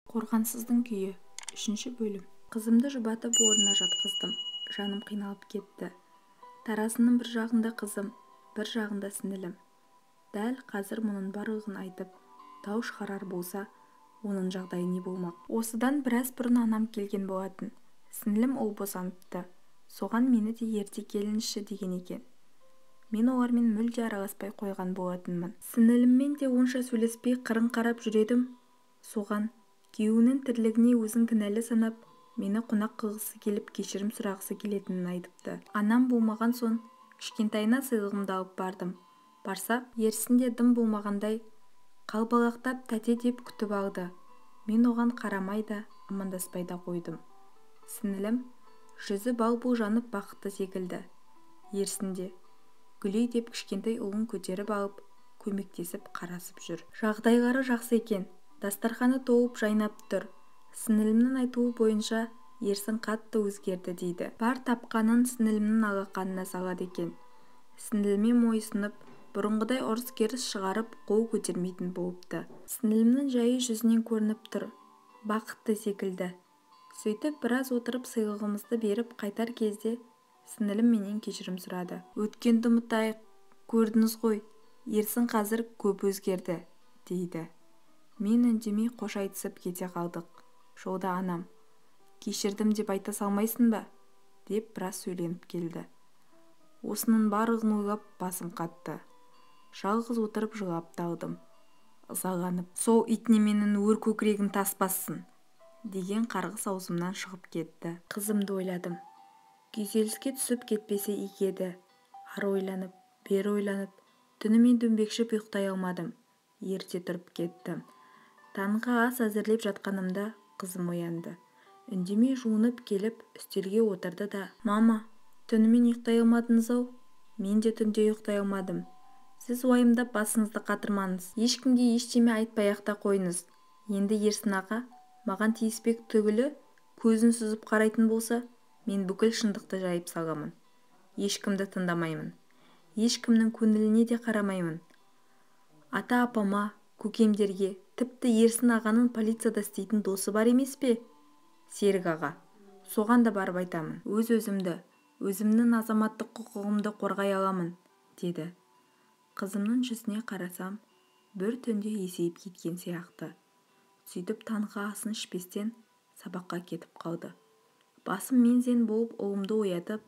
Қорғансыздың күйі 3 бөлім. Қызымды жұбатып орнына жатқыздым. Жаным қиналып кетті. Тарасының бір жағында қызым, бір жағында сіңілім. Дәл қазір мұның барлығын айтып, дау шығарар болса, оның жағдайы не болмақ? Осыдан біраз бұрын анам келген болатын. Сіңілім ұл босаныпты. Соған мені де ерте келіңізші деген екен. Мен олармен мүлде араласпай қойған болатынмын. Сіңіліммен де онша сөйлеспей қырын қарап жүредім. Соған күйеуінің тірлігіне өзін кінәлі санап, мені қонақ қылғысы келіп кешірім сұрағысы келетінін айтыпты. Анам болмаған соң кішкентайына сыйлығымды алып бардым. Барсақ, ерсінде дым болмағандай қалбалақтап тәте деп күтіп алды. Мен оған қарамай да, амандаспай да қойдым. Сіңілім жүзі бал-бұл жанып бақытты секілді. Ерсінде Гүлей деп кішкентай ұлын көтеріп алып, көмектесіп қарасып жүр. Жағдайлары жақсы екен. Дастарханы толып жайнап тұр. Сіңілімнің айтуы бойынша Ерсін қатты өзгерді дейді. Бар тапқанын сіңілімнің алақанына салады екен. Сіңіліме мойысынып, бұрынғыдай ұрыс-керіс шығарып, қол көтермейтін болыпты. Сіңілімнің жайы жүзінен көрініп тұр. Бақытты секілді. Сөйтіп біраз отырып сыйлығымызды беріп қайтар кезде сіңілім менен кешірім сұрады. Өткенді ұмытайық, көрдіңіз ғой, Ерсін қазір көп өзгерді, дейді. Мен үндемей қош айтысып кете қалдық. Жолда анам, кешірдім деп айта салмайсың ба? Деп біраз сөйленіп келді. Осының барлығын ойлап басым қатты. Жалғыз отырып жылап талдым. Ызаланып, сол итнеменің өр көкірегін тас бассын, деген қарғыс аузымнан шығып кетті. Қызымды ойладым. Күйзеліске түсіп кетпесе икеді. Ары ойланып, бері ойланып, түнімен дөңбекшіп ұйықтай алмадым. Ерте тұрып кеттім. Таңғы ас әзірлеп жатқанымда қызым оянды. Үндемей жуынып келіп үстелге отырды да: «Мама, түнімен ұйықтай алмадыңыз-ау? Мен де түнде ұйықтай алмадым. Сіз уайымдап басыңызды қатырмаңыз. Ешкімге ештеме айтпай-ақ та қойыңыз. Енді Ерсін аға маған тиіспек түгілі көзін сүзіп қарайтын болса, мен бүкіл шындықты жайып саламын. Ешкімді тыңдамаймын. Ешкімнің көңіліне де қарамаймын. Ата-апама, көкемдерге, тіпті Ерсін ағаның полицияда істейтін досы бар емес пе? Серік аға. Соған да барып айтамын. Өз-өзімді, өзімнің азаматтық құқығымды қорғай аламын», деді. Қызымның жүзіне қарасам, бір түнде есейіп кеткен сияқты. Сөйтіп таңғы асын ішпестен сабаққа кетіп қалды. Басым мен-зен болып ұлымды оятып,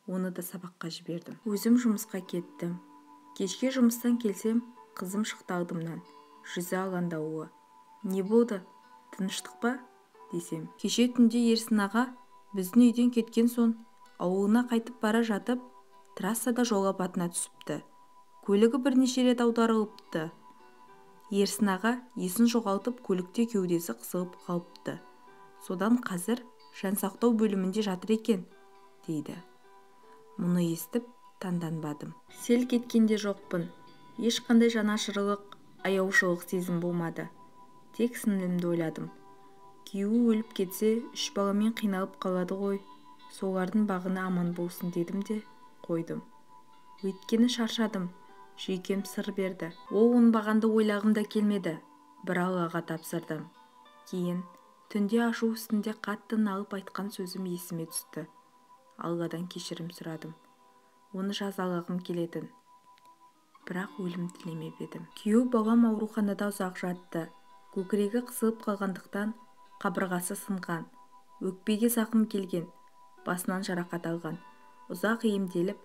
оны да сабаққа жібердім. Өзім жұмысқа кеттім. Кешке жұмыстан келсем, қызым шықты алдымнан. Жүзі алаңдаулы. «Не болды? Тыныштық па?» десем. «Кеше түнде Ерсін аға біздің үйден кеткен соң, ауылына қайтып бара жатып, трассада жол апатына түсіпті. Көлігі бірнеше рет аударылыпты. Ерсін аға есін жоғалтып, көлікте кеудесі қысылып қалыпты. Содан қазір жансақтау бөлімінде жатыр екен», дейді. Мұны естіп таңданбадым. Селк кеткенде жоқпын. Ешқандай жанашырлық, аяушылық сезім болмады. Тек сіңілімді ойладым. Күйеуі өліп кетсе, 3 баламен қиналып қалады ғой. Солардың бағына аман болсын дедім де қойдым. Өйткені шаршадым. Жүйкем сыр берді. Ол оңбағанды ойлағым да келмеді. Бір Аллаға тапсырдым. Кейін түнде ашу үстінде қатты налып айтқан сөзім есіме түсті. Алладан кешірім сұрадым. Оны жазалағым келетін. Бірақ өлім тілемеп едім. Күйеу балам ауруханада ұзақ жатты. Көкірегі қысылып қалғандықтан қабырғасы сынған. Өкпеге зақым келген. Басынан жарақат алған. Ұзақ емделіп,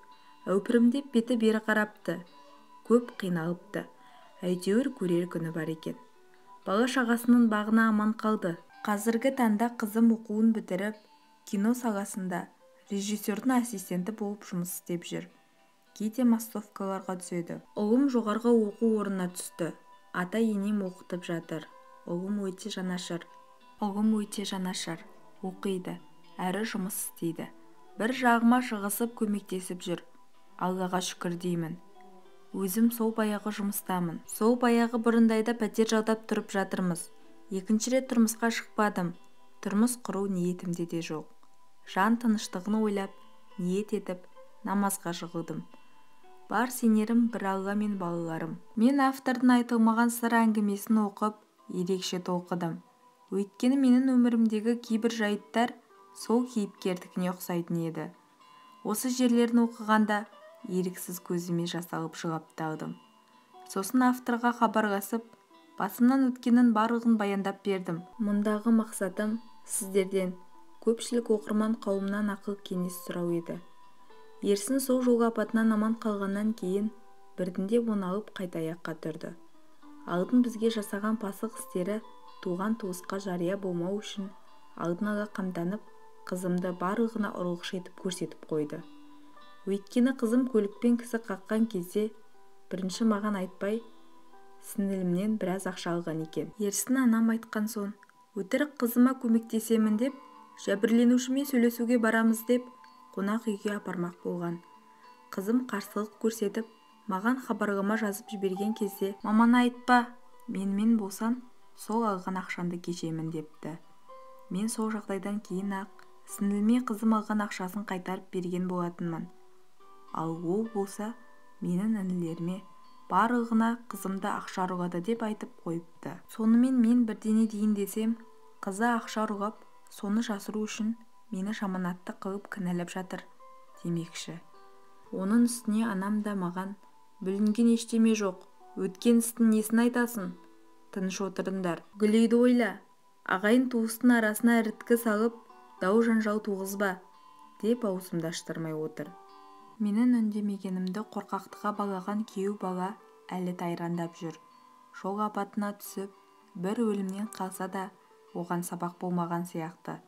әупірімдеп беті бері қарапты. Көп қиналыпты. Әйтеуір көрер күні бар екен. Бала шағасының бағына аман қалды. Қазіргі таңда қызым оқуын бітіріп, кино саласында режиссердің ассистенті болып жұмыс істеп жүр. Кейде массовкаларға түседі. Ұлым жоғарғы оқу орнына түсті. Ата-енем оқытып жатыр. Ұлым өте жанашыр. Оқиды, әрі жұмыс істейді. Бір жағыма шығысып көмектесіп жүр. Аллаға шүкір деймін. Өзім сол баяғы жұмыстамын. Сол баяғы бұрындайда пәтер жалдап тұрып жатырмыз. Екінші рет тұрмысқа шықпадым. Тұрмыс құру ниетімде де жоқ. Жан тыныштығын ойлап, ниет етіп, намазға жығылдым. Бар сенерім бір Алла мен балаларым. Мен автордың айтылмаған сыр әңгімесін оқып, ерекше толқыдым. Өйткені менің өмірімдегі кейбір жайттар сол кейіпкердікіне ұқсайтын еді. Осы жерлерін оқығанда еріксіз көзіме жас алып жылап та алдым. Сосын авторға хабарласып, басымнан өткеннің барлығын баяндап бердім. Мұндағы мақсатым сіздерден, көпшілік оқырман қауымнан ақыл кеңес сұрау еді. Ерсін сол жол апатынан аман қалғаннан кейін біртіндеп оны алып қайта аяққа тұрды. Алдын бізге жасаған пасық істері туған туысқа жария болмау үшін алдын ала қамданып, қызымды барлығына ұрлықшы етіп көрсетіп қойды. Өйткені қызым көлікпен кісі қаққан кезде бірінші маған айтпай, сіңілімнен біраз ақша алған екен. Ерсін анам айтқан соң, өтірік қызыма көмектесемін деп, жәбірленушімен сөйлесуге барамыз деп, қонақ үйге апармақ болған. Қызым қарсылық көрсетіп, маған хабарлама жазып жіберген кезде, мамана айтпа, менімен болсан, сол алған ақшанды кешемін депті. Мен сол жағдайдан кейін ақ, сіңіліме қызым алған ақшасын қайтарып берген болатынмын. Ал ол болса, менің інілеріме барлығына қызымды ақша ұрлады деп айтып қойыпты. Сонымен мен бірдеңе дейін десем, қызы ақша ұрлап, соны жасыру үшін мені жаманатты қылып кінәлап жатыр демекші. Оның үстіне анам да маған, бүлінген ештеме жоқ, өткен істің несін айтасың? Тыныш отырыңдар. Гүлейді ойла, ағайын туыстың арасына іріткі салып, дау жанжал туғызба, деп аузымды аштырмай отыр. Менің үндемегенімді қорқақтыға балаған күйеу бала әлі тайрандап жүр. Жол апатына түсіп, бір өлімнен қалса да, оған сабақ болмаған сияқты.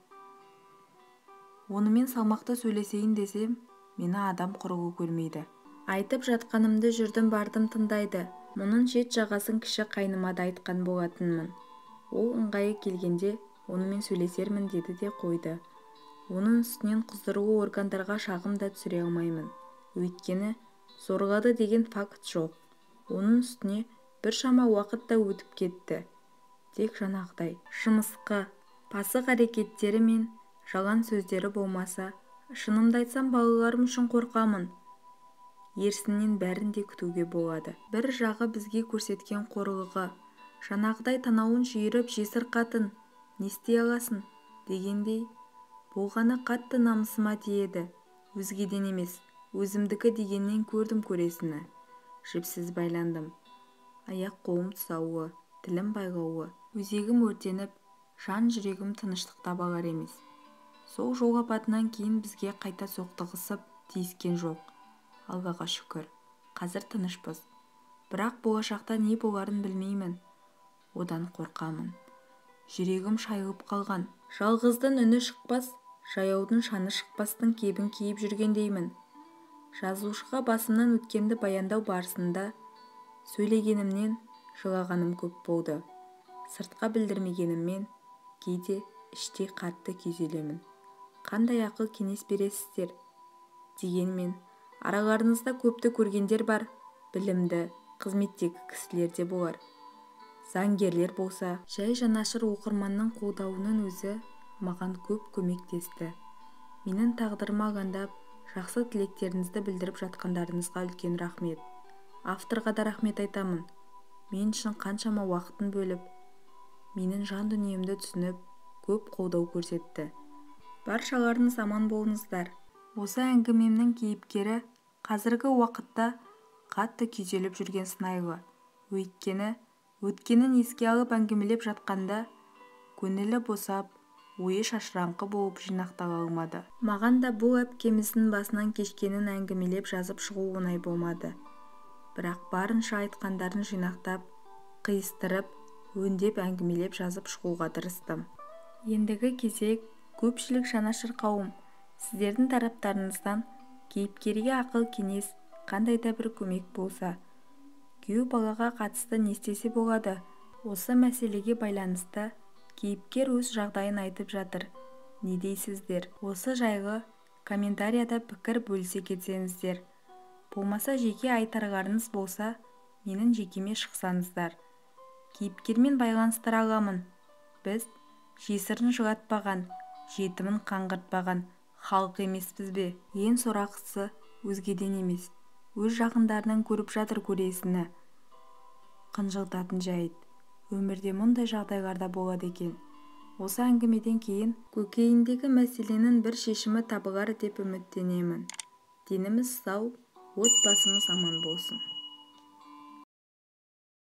Онымен салмақты сөйлесейін десем, мені адам құрығы көрмейді. Айтып жатқанымды жүрдім бардым тыңдайды. Мұның шет жағасын кіші қайныма да айтқан болатынмын. Ол ыңғайы келгенде онымен сөйлесермін деді де қойды. Оның үстінен құзырлы органдарға шағым да түсіре алмаймын. Өйткені зорлады деген факт жоқ. Оның үстіне біршама уақыт та өтіп кетті. Тек жаңағыдай жымысқы, пасық әрекеттері мен жалған сөздері болмаса, шынымды айтсам балаларым үшін қорқамын. Ерсіннен бәрін де күтуге болады. Бір жағы бізге көрсеткен қорлығы, жаңағыдай танауын жиырып жесір қатын, не істей аласың дегендей, болғаны қатты намысыма тиеді. Өзгеден емес, өзімдікі дегеннен көрдім көресіні. Жіпсіз байландым. Аяқ-қолым тұсаулы, тілім байлаулы. Өзегім өртеніп, жан жүрегім тыныштықта балар емес. Сол жол апатынан кейін бізге қайта соқтығысып тиіскен жоқ. Аллаға шүкір, қазір тынышпыз. Бірақ болашақта не боларын білмеймін. Одан қорқамын. Жүрегім шайылып қалған. Жалғыздың үні шықпас, жаяудың шаны шықпастың кебін киіп жүргендеймін. Жазушыға басымнан өткенді баяндау барысында сөйлегенімнен жылағаным көп болды. Сыртқа білдірмегеніммен кейде іште қатты күйзелемін. Қандай ақыл кеңес бересіздер? Дегенмен араларыңызда көпті көргендер бар, білімді, қызметтегі кісілер де болар. Заңгерлер болса, жай жанашыр оқырманның қолдауының өзі маған көп көмектесті. Менің тағдырыма алаңдап, жақсы тілектеріңізді білдіріп жатқандарыңызға үлкен рахмет. Авторға да рахмет айтамын. Мен үшін қаншама уақытын бөліп, менің жан дүниемді түсініп, көп қолдау көрсетті. Баршаларыңыз аман болыңыздар. Осы әңгімемнің кейіпкері қазіргі уақытта қатты күйзеліп жүрген сыңайлы. Өйткені өткенін еске алып әңгімелеп жатқанда көңілі босап, ойы шашыраңқы болып жинақтала алмады. Маған да бұл әпкеміздің басынан кешкенін әңгімелеп жазып шығу оңай болмады. Бірақ барынша айтқандарын жинақтап, қиыстырып, өңдеп әңгімелеп жазып шығуға тырыстым. Ендігі кезек көпшілік жанашыр қауым, сіздердің тараптарыңыздан кейіпкерге ақыл кеңес, қандай да бір көмек болса, күйеу балаға қатысты не істесе болады? Осы мәселеге байланысты кейіпкер өз жағдайын айтып жатыр. Не дейсіздер? Осы жайлы комментарияда пікір бөлісе кетсеңіздер. Болмаса жеке айтарларыңыз болса, менің жекеме шықсаңыздар. Кейіпкермен байланыстыра аламын. Біз жесірін жылатпаған, жетімін қаңғыртпаған халық емеспіз бе? Ең сорақысы өзгеден емес, өз жақындарынан көріп жатыр көресіні. Қынжылтатын жайт. Өмірде мұндай жағдайларда болады екен. Осы әңгімеден кейін көкейіндегі мәселенің бір шешімі табылар деп үміттенемін. Деніміз сау, отбасымыз аман болсын.